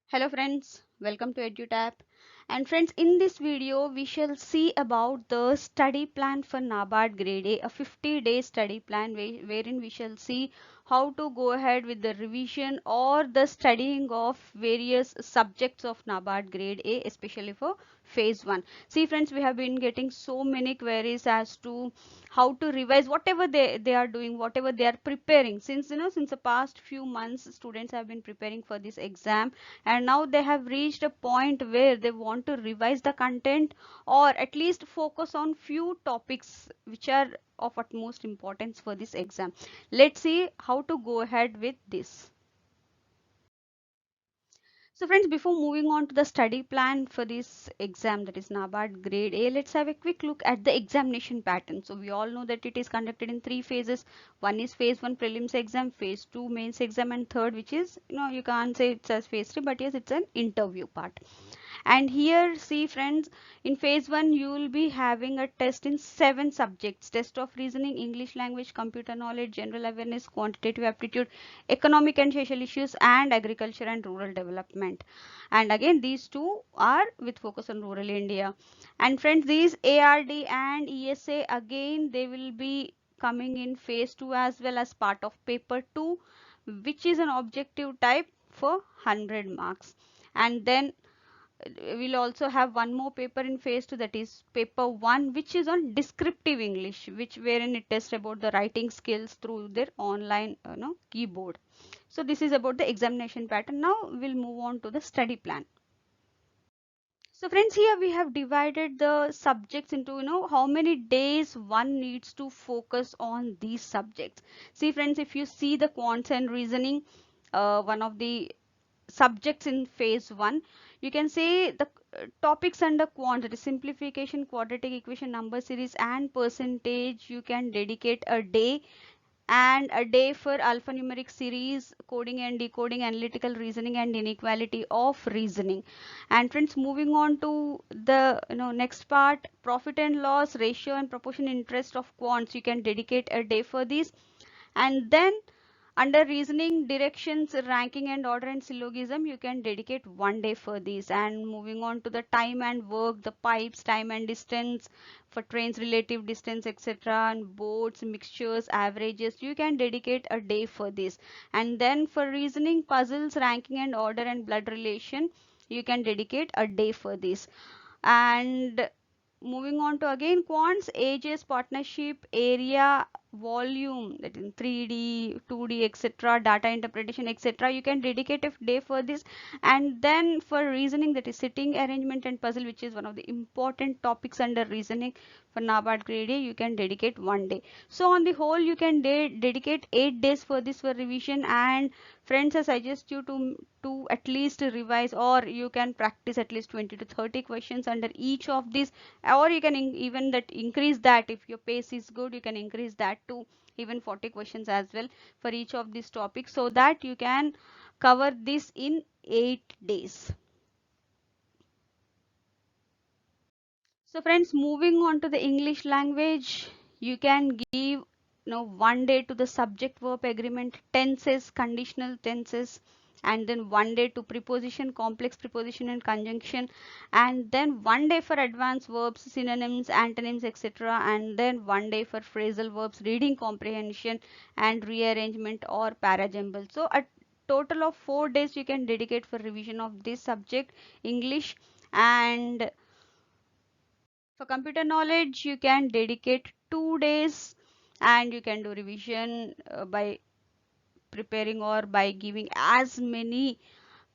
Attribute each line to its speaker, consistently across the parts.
Speaker 1: Hello friends, welcome to EduTap. And friends, in this video we shall see about the study plan for NABARD Grade A, a 50-day study plan wherein we shall see how to go ahead with the revision or the studying of various subjects of NABARD Grade A, especially for phase 1. See friends, we have been getting so many queries as to how to revise whatever they are doing, whatever they are preparing. Since the past few months students have been preparing for this exam, and now they have reached a point where they want to revise the content or at least focus on few topics which are of utmost importance for this exam. Let's see how to go ahead with this. So friends, before moving on to the study plan for this exam, that is NABARD Grade A, let's have a quick look at the examination pattern. So we all know that it is conducted in three phases. One is phase 1 prelims exam, phase 2 mains exam, and third, which is, you can't say it's as phase 3, but yes, it's an interview part. And here, see friends, in phase 1 you will be having a test in 7 subjects: test of reasoning, English language, computer knowledge, general awareness, quantitative aptitude, economic and social issues, and agriculture and rural development. And again, these two are with focus on rural India. And friends, these ARD and ESA, again they will be coming in phase 2 as well as part of paper 2, which is an objective type for 100 marks. And then we'll also have one more paper in phase 2, that is paper 1, which is on descriptive English, which wherein it tests about the writing skills through their online keyboard. So this is about the examination pattern. Now we'll move on to the study plan. So friends, here we have divided the subjects into, how many days one needs to focus on these subjects. See friends, if you see the quants and reasoning, one of the subjects in phase 1, you can say the topics under quant, that is simplification, quadratic equation, number series, and percentage, you can dedicate a day. And a day for alphanumeric series, coding and decoding, analytical reasoning, and inequality of reasoning. And friends, moving on to the next part, profit and loss, ratio and proportion interest of quants, you can dedicate a day for this. And then under reasoning, directions, ranking and order, and syllogism, you can dedicate one day for these. And moving on to the time and work, the pipes, time and distance, for trains, relative distance, etc., and boats, mixtures, averages, you can dedicate a day for this. And then for reasoning, puzzles, ranking and order, and blood relation, you can dedicate a day for this. And moving on to again quants, ages, partnership, area, volume, that in 3D, 2D, etc., data interpretation, etc., you can dedicate a day for this. And then for reasoning, that is sitting, arrangement, and puzzle, which is one of the important topics under reasoning for NABARD grade A, you can dedicate one day. So on the whole, you can dedicate 8 days for this for revision. And friends, I suggest you to at least revise, or you can practice at least 20 to 30 questions under each of these, or you can even that increase that. If your pace is good, you can increase that to even 40 questions as well for each of these topics, so that you can cover this in 8 days. So friends, moving on to the English language, you can give one day to the subject verb agreement, tenses, conditional tenses, and then one day to preposition, complex preposition, and conjunction, and then one day for advanced verbs, synonyms, antonyms, etc., and then one day for phrasal verbs, reading comprehension, and rearrangement or parajumble. So a total of 4 days you can dedicate for revision of this subject, English. And for computer knowledge, you can dedicate 2 days, and you can do revision by preparing or by giving as many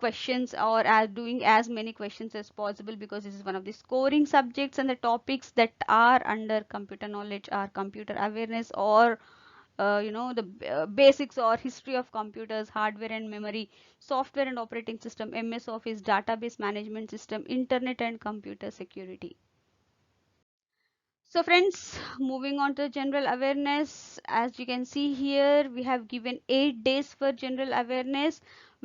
Speaker 1: questions, or as doing as many questions as possible, because this is one of the scoring subjects. And the topics that are under computer knowledge are computer awareness, or the basics or history of computers, hardware and memory, software and operating system, MS Office, database management system, internet and computer security. So friends, moving on to general awareness, as you can see here, we have given 8 days for general awareness,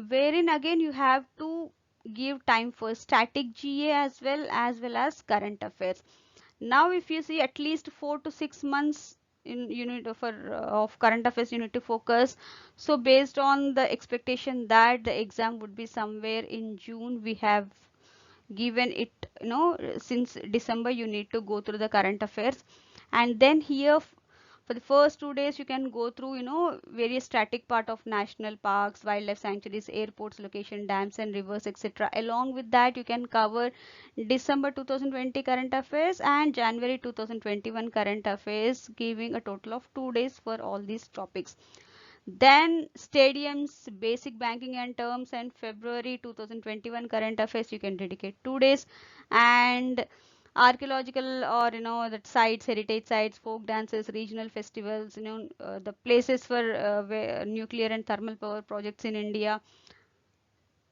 Speaker 1: wherein again you have to give time for static GA as well as current affairs. Now if you see, at least 4 to 6 months in unit of current affairs you need to focus. So based on the expectation that the exam would be somewhere in June, we have given it, since December you need to go through the current affairs. And then here for the first 2 days you can go through, various static part of national parks, wildlife sanctuaries, airports, location, dams and rivers, etc. Along with that you can cover December 2020 current affairs and January 2021 current affairs, giving a total of 2 days for all these topics. Then stadiums, basic banking and terms, and February 2021 current affairs you can dedicate 2 days. And archaeological, or that sites, heritage sites, folk dances, regional festivals, the places for nuclear and thermal power projects in India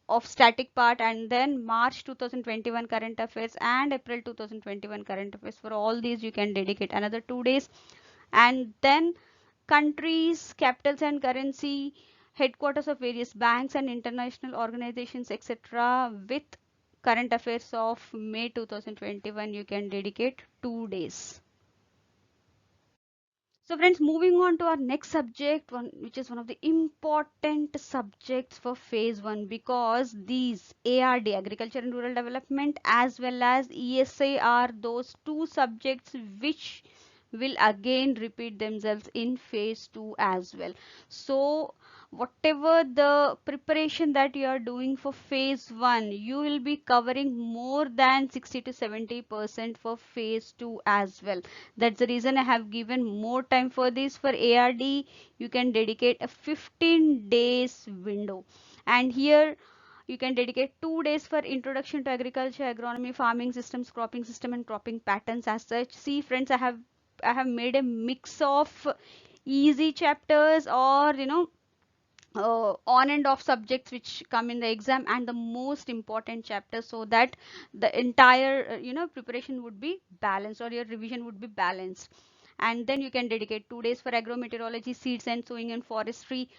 Speaker 1: of static part. And then March 2021 current affairs and April 2021 current affairs, for all these you can dedicate another 2 days. And then countries, capitals and currency, headquarters of various banks and international organizations, etc. with current affairs of May 2021 you can dedicate 2 days. So friends, moving on to our next subject, which is one of the important subjects for phase 1, because these ARD, Agriculture and Rural Development, as well as ESI are those two subjects which will again repeat themselves in phase 2 as well. So whatever the preparation that you are doing for phase 1, you will be covering more than 60 to 70% for phase 2 as well. That's the reason I have given more time for this. For ARD you can dedicate a 15 days window, and here you can dedicate 2 days for introduction to agriculture, agronomy, farming systems, cropping system and cropping patterns as such. See friends, I have made a mix of easy chapters, or on and off subjects which come in the exam, and the most important chapters, so that the entire preparation would be balanced, or your revision would be balanced. And then you can dedicate 2 days for agrometeorology, seeds and sowing and forestry,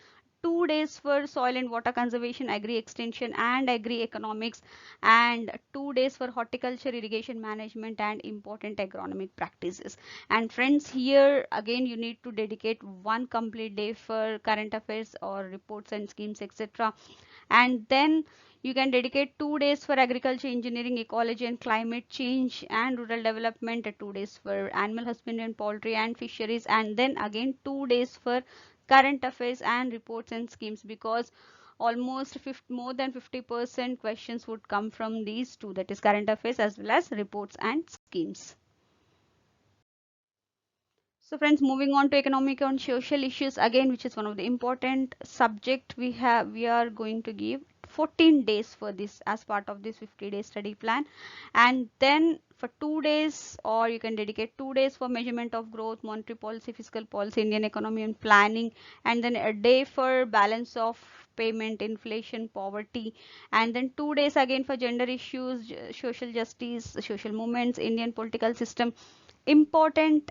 Speaker 1: 2 days for soil and water conservation, agri extension and agri economics, and 2 days for horticulture, irrigation management and important agronomic practices. And friends, here again you need to dedicate one complete day for current affairs or reports and schemes, etc. And then you can dedicate 2 days for agriculture, engineering, ecology and climate change and rural development, 2 days for animal husbandry and poultry and fisheries, and then again 2 days for current affairs and reports and schemes, because almost more than 50% questions would come from these two, that is current affairs as well as reports and schemes. So friends, moving on to economic and social issues again, which is one of the important subject we are going to give 14 days for this as part of this 50-day study plan. And then for 2 days, or you can dedicate 2 days for measurement of growth, monetary policy, fiscal policy, Indian economy and planning, and then a day for balance of payment, inflation, poverty, and then 2 days again for gender issues, social justice, social movements, Indian political system, important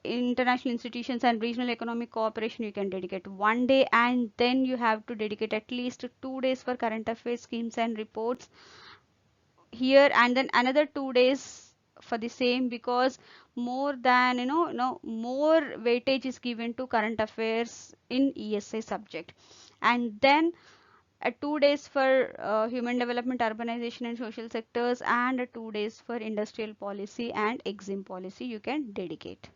Speaker 1: international institutions and regional economic cooperation, you can dedicate one day. And then you have to dedicate at least 2 days for current affairs, schemes and reports here, and then another 2 days for the same, because more than more weightage is given to current affairs in ESI subject. And then 2 days for human development, urbanization and social sectors, and 2 days for industrial policy and exim policy you can dedicate.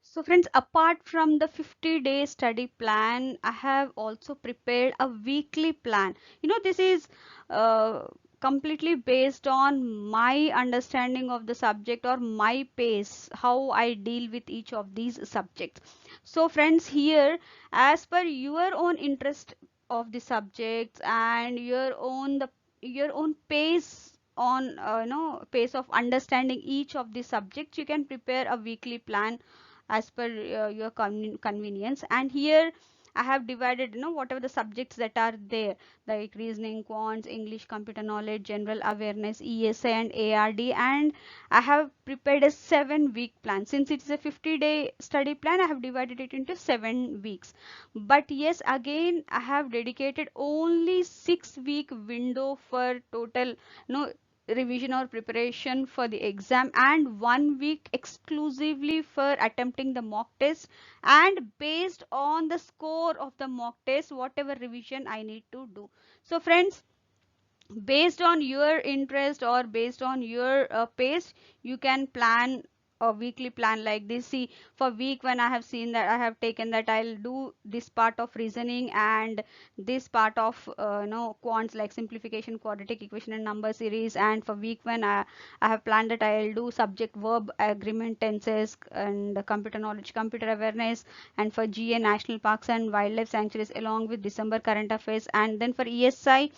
Speaker 1: So friends, apart from the 50-day study plan, I have also prepared a weekly plan. This is uh, completely based on my understanding of the subject, or my pace, how I deal with each of these subjects. So friends, here, as per your own interest of the subjects and your own pace on pace of understanding each of the subjects, you can prepare a weekly plan as per your convenience. And here I have divided whatever the subjects that are there, like reasoning, quants, English, computer knowledge, general awareness, ESI and ARD, and I have prepared a 7-week plan. Since it's a 50-day study plan, I have divided it into 7 weeks. But yes, again I have dedicated only 6-week window for total, revision or preparation for the exam, and 1 week exclusively for attempting the mock test, and based on the score of the mock test, whatever revision I need to do. So friends, based on your interest or based on your pace, you can plan a weekly plan like this. See, for week 1 I have seen that I have taken that I'll do this part of reasoning and this part of quants like simplification, quadratic equation and number series. And for week 1 I have planned that I'll do subject verb agreement tenses and computer knowledge, computer awareness, and for GA national parks and wildlife sanctuaries along with December current affairs. And then for ESI,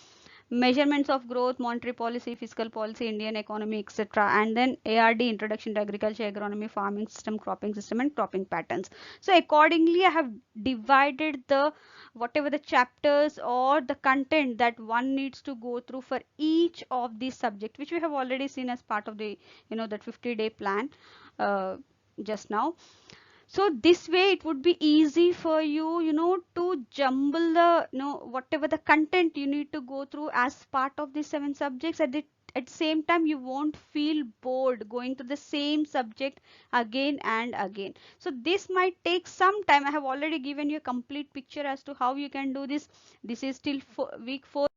Speaker 1: measurements of growth, monetary policy, fiscal policy, Indian economy, etc. And then ARD, introduction to agriculture, agronomy, farming system, and cropping patterns. So accordingly, I have divided the whatever the chapters or the content that one needs to go through for each of these subjects, which we have already seen as part of the that 50-day plan just now. So this way it would be easy for you, to jumble the, whatever the content you need to go through as part of the 7 subjects. At the same time, you won't feel bored going to the same subject again and again. So this might take some time. I have already given you a complete picture as to how you can do this. This is till week 4,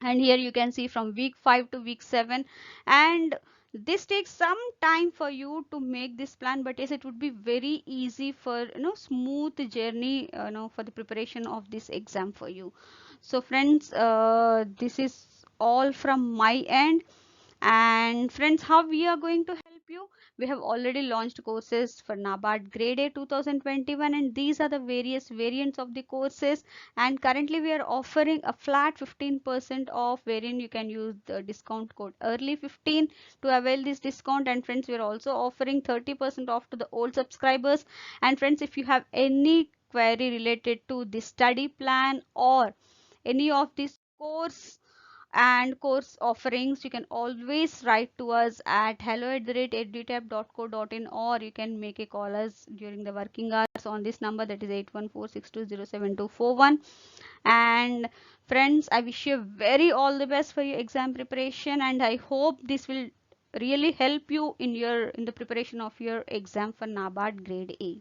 Speaker 1: and here you can see from week 5 to week 7. And this takes some time for you to make this plan, but yes, it would be very easy for smooth journey for the preparation of this exam for you. So friends, this is all from my end. And friends, how we are going to help you? We have already launched courses for NABARD Grade A 2021, and these are the various variants of the courses. And currently we are offering a flat 15% off, wherein you can use the discount code early15 to avail this discount. And friends, we are also offering 30% off to the old subscribers. And friends, if you have any query related to the study plan or any of these course offerings, you can always write to us at hello@edutap.co.in, or you can make a call us during the working hours on this number, that is 8146207241. And friends, I wish you very all the best for your exam preparation, and I hope this will really help you in the preparation of your exam for NABARD Grade A.